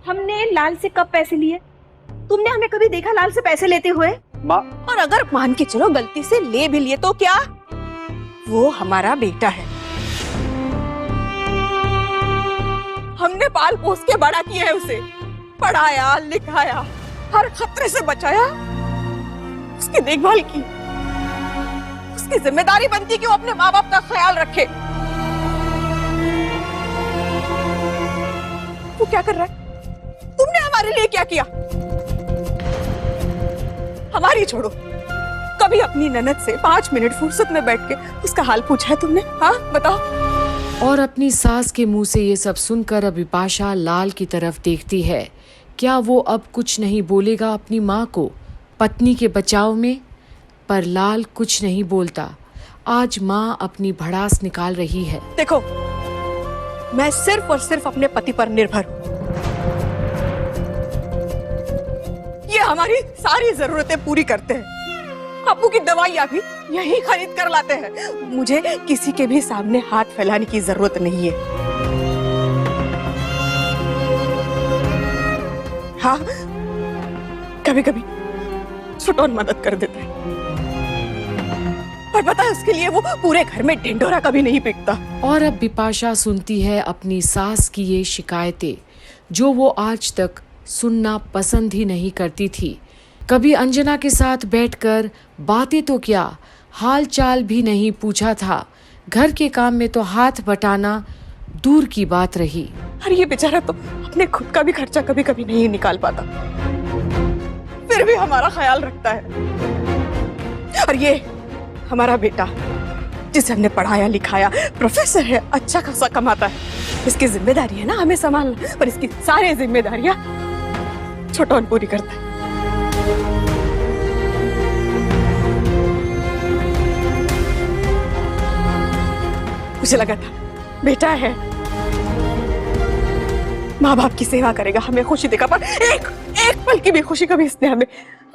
हमने लाल से कब पैसे लिए? तुमने हमें कभी देखा लाल से पैसे लेते हुए? माँ, और अगर मान के चलो गलती से ले भी लिए तो क्या? वो हमारा बेटा है, हमने पाल पोस के बड़ा किया है उसे, पढ़ाया लिखाया, हर खतरे से बचाया, उसकी देखभाल की। उसकी जिम्मेदारी बनती कि वो अपने माँ बाप का ख्याल रखे। वो क्या कर रहा है? तुमने हमारे लिए क्या किया? हमारी छोड़ो, कभी अपनी ननद से 5 मिनट फुर्सत में बैठ के उसका हाल पूछा है तुमने? हाँ बताओ। और अपनी सास के मुंह से ये सब सुनकर अब बिपाशा लाल की तरफ देखती है। क्या वो अब कुछ नहीं बोलेगा अपनी माँ को पत्नी के बचाव में? पर लाल कुछ नहीं बोलता। आज माँ अपनी भड़ास निकाल रही है। देखो, मैं सिर्फ और सिर्फ अपने पति पर निर्भर हूँ। ये हमारी सारी जरूरतें पूरी करते हैं। अप्पू की दवाइयाँ भी यही खरीद कर लाते हैं। मुझे किसी के भी सामने हाथ फैलाने की जरूरत नहीं है। हाँ, कभी कभी छोटोन मदद कर देते हैं, पर पता है उसके लिए वो पूरे घर में ढिंढोरा कभी नहीं पीटता। और अब बिपाशा सुनती है अपनी सास की ये शिकायतें जो वो आज तक सुनना पसंद ही नहीं करती थी। कभी अंजना के साथ बैठकर बातें तो क्या, हाल चाल भी नहीं पूछा था। घर के काम में तो हाथ बटाना दूर की बात रही। और ये बेचारा तो अपने खुद का भी खर्चा कभी कभी नहीं निकाल पाता, फिर भी हमारा ख्याल रखता है। और ये हमारा बेटा जिसे हमने पढ़ाया लिखाया, प्रोफेसर है, अच्छा खासा कमाता है, इसकी जिम्मेदारी है ना हमें संभालना, पर इसकी सारी जिम्मेदारियां छोटोन पूरी करता है। मुझे लगा था बेटा है, माँ बाप की सेवा करेगा, हमें खुशी देगा, पर एक पल की भी खुशी कभी इसने हमें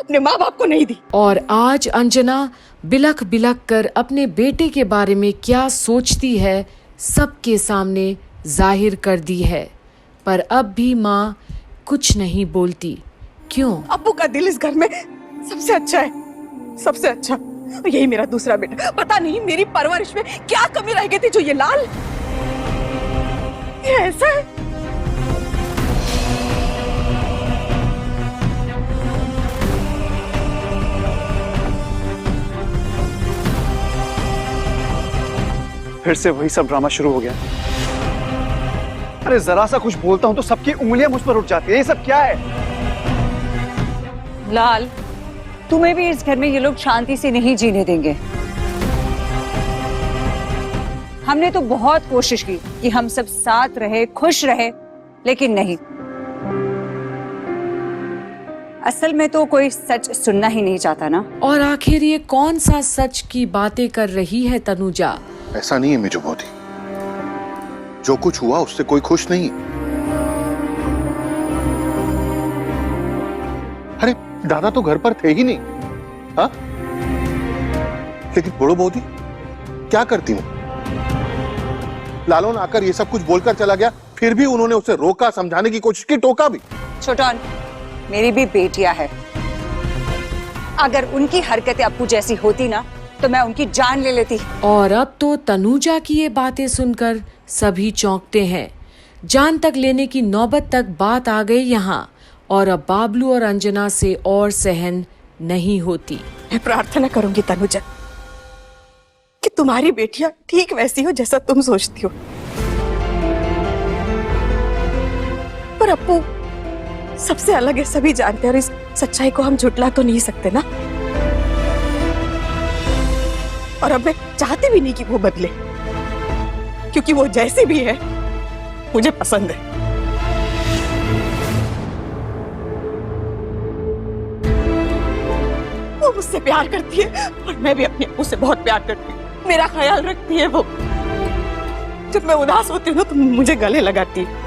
अपने माँ बाप को नहीं दी। और आज अंजना बिलख बिलख कर अपने बेटे के बारे में क्या सोचती है सबके सामने जाहिर कर दी है। पर अब भी माँ कुछ नहीं बोलती। क्यों? अप्पू का दिल इस घर में सबसे अच्छा है, सबसे अच्छा। और यही मेरा दूसरा बेटा। पता नहीं मेरी परवरिश में क्या कमी रह गई थी जो ये लाल ये ऐसा है। फिर से वही सब ड्रामा शुरू हो गया। अरे जरा सा कुछ बोलता हूं तो सबकी उंगलियां मुझ पर उठ जाती है। ये सब क्या है? लाल, तुम्हें भी इस घर में ये लोग शांति से नहीं जीने देंगे। हमने तो बहुत कोशिश की कि हम सब साथ रहे, खुश रहे, लेकिन नहीं। असल में तो कोई सच सुनना ही नहीं चाहता ना। और आखिर ये कौन सा सच की बातें कर रही है तनुजा? ऐसा नहीं है मिजुमोदी, जो कुछ हुआ उससे कोई खुश नहीं। अरे दादा तो घर पर थे ही नहीं। हाँ, लेकिन बड़ो मोदी क्या करती हूँ? लालोन आकर ये सब कुछ बोलकर चला गया, फिर भी उन्होंने उसे रोका, समझाने की कोशिश की, टोका भी। छोटन, मेरी भी बेटियां है। अगर उनकी हरकतें अप्पू जैसी होती ना तो मैं उनकी जान ले लेती। और अब तो तनुजा की ये बातें सुनकर सभी चौंकते हैं। जान तक लेने की नौबत तक बात आ गई यहाँ। और अब बाबलू और अंजना से और सहन नहीं होती। मैं प्रार्थना करूंगी तनुजा कि तुम्हारी बेटियां ठीक वैसी हो जैसा तुम सोचती हो, पर अप्पू सबसे अलग है, सभी जानते हैं, और इस सच्चाई को हम झुटला तो नहीं सकते ना। और अब मैं चाहती भी नहीं कि वो बदले, क्योंकि वो जैसी भी है मुझे पसंद है। वो मुझसे प्यार करती है और मैं भी अपने अप्पू से बहुत प्यार करती हूँ। मेरा ख्याल रखती है वो। जब मैं उदास होती हूँ तो मुझे गले लगाती है।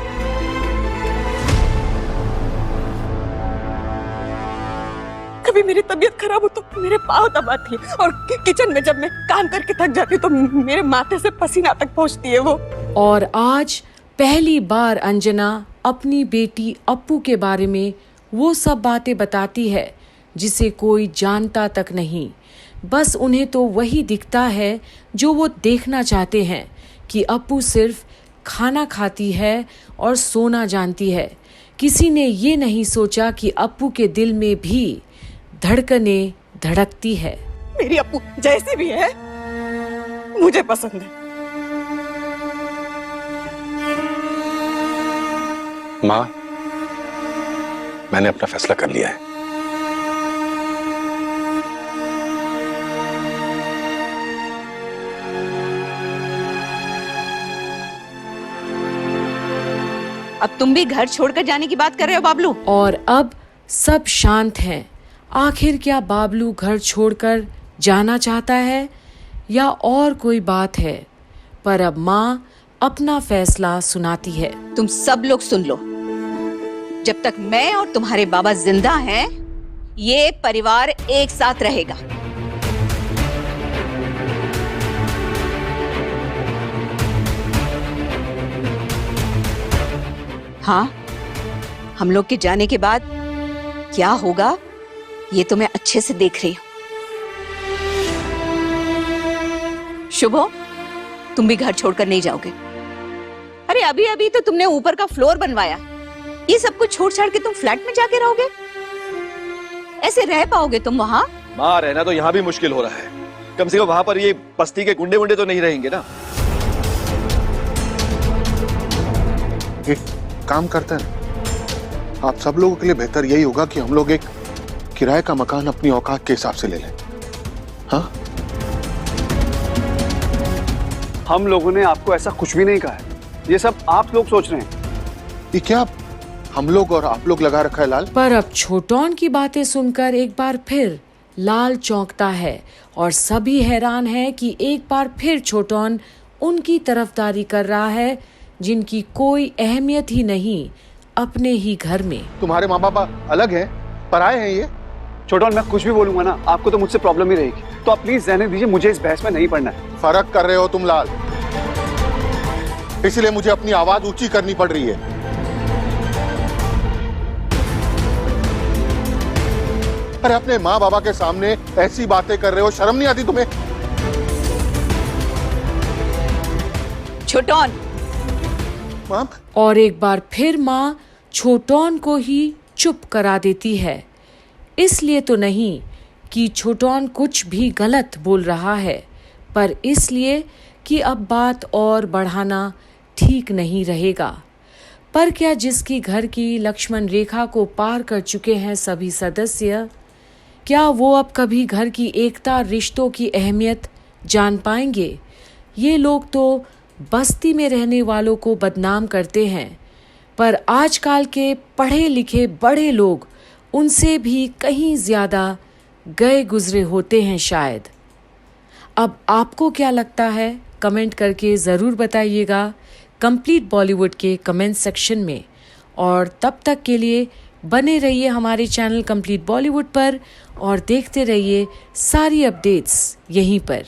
कभी मेरी तबीयत खराब हो तो मेरे पाँव दबाती है, और किचन में जब मैं काम करके थक जाती हूँ तो मेरे माथे से पसीना तक पहुँचती है वो। और आज पहली बार अंजना अपनी बेटी अप्पू के बारे में वो सब बातें बताती है जिसे कोई जानता तक नहीं। बस उन्हें तो वही दिखता है जो वो देखना चाहते हैं कि अप्पू सिर्फ खाना खाती है और सोना जानती है। किसी ने ये नहीं सोचा कि अप्पू के दिल में भी धड़कनें धड़कती है। मेरी अप्पू जैसी भी है मुझे पसंद है। माँ, मैंने अपना फैसला कर लिया है। अब तुम भी घर छोड़कर जाने की बात कर रहे हो बाबलू? और अब सब शांत हैं। आखिर क्या बाबलू घर छोड़कर जाना चाहता है या और कोई बात है? पर अब माँ अपना फैसला सुनाती है। तुम सब लोग सुन लो, जब तक मैं और तुम्हारे बाबा जिंदा हैं, ये परिवार एक साथ रहेगा। हाँ, हम लोग के जाने के बाद क्या होगा ये तो मैं अच्छे से देख रही हूं। शुभो, तुम भी घर छोड़कर नहीं जाओगे? अरे अभी अभी तो तुमने ऊपर का फ्लोर बनवाया, ये सब कुछ छोड़ छाड़ के तुम फ्लैट में जाके रहोगे? ऐसे रह पाओगे तुम वहाँ? माँ, रहना तो यहाँ भी मुश्किल हो रहा है। कम से कम वहाँ पर ये बस्ती के गुंडे वुंडे तो नहीं रहेंगे ना। एक काम करते हैं, आप सब लोगों के लिए बेहतर यही होगा कि हम लोग एक किराए का मकान अपनी औकात के हिसाब से ले लें। हाँ, हम लोगों ने आपको ऐसा कुछ भी नहीं कहा है, ये सब आप लोग सोच रहे हैं। ये क्या हम लोग और आप लोग लगा रखा है लाल? पर अब छोटौन की बातें सुनकर एक बार फिर लाल चौंकता है और सभी हैरान है कि एक बार फिर छोटौन उनकी तरफदारी कर रहा है जिनकी कोई अहमियत ही नहीं अपने ही घर में। तुम्हारे माँ बाप अलग हैं, पराए हैं ये। छोटौन, मैं कुछ भी बोलूंगा ना, आपको तो मुझसे प्रॉब्लम ही रहेगी, तो आप प्लीज रहने दीजिए, मुझे इस बहस में नहीं पड़ना है। फर्क कर रहे हो तुम लाल, इसलिए मुझे अपनी आवाज ऊंची करनी पड़ रही है। अरे अपने माँ बाबा के सामने ऐसी बातें कर रहे हो, शर्म नहीं आती तुम्हें? छोटौन। माँ, और एक बार फिर माँ छोटौन को ही चुप करा देती है। इसलिए तो नहीं कि छोटौन कुछ भी गलत बोल रहा है, पर इसलिए कि अब बात और बढ़ाना ठीक नहीं रहेगा। पर क्या जिसकी घर की लक्ष्मण रेखा को पार कर चुके हैं सभी सदस्य, क्या वो अब कभी घर की एकता, रिश्तों की अहमियत जान पाएंगे? ये लोग तो बस्ती में रहने वालों को बदनाम करते हैं, पर आजकल के पढ़े लिखे बड़े लोग उनसे भी कहीं ज्यादा गए गुजरे होते हैं शायद। अब आपको क्या लगता है, कमेंट करके ज़रूर बताइएगा कंप्लीट बॉलीवुड के कमेंट सेक्शन में। और तब तक के लिए बने रहिए हमारे चैनल कंप्लीट बॉलीवुड पर और देखते रहिए सारी अपडेट्स यहीं पर।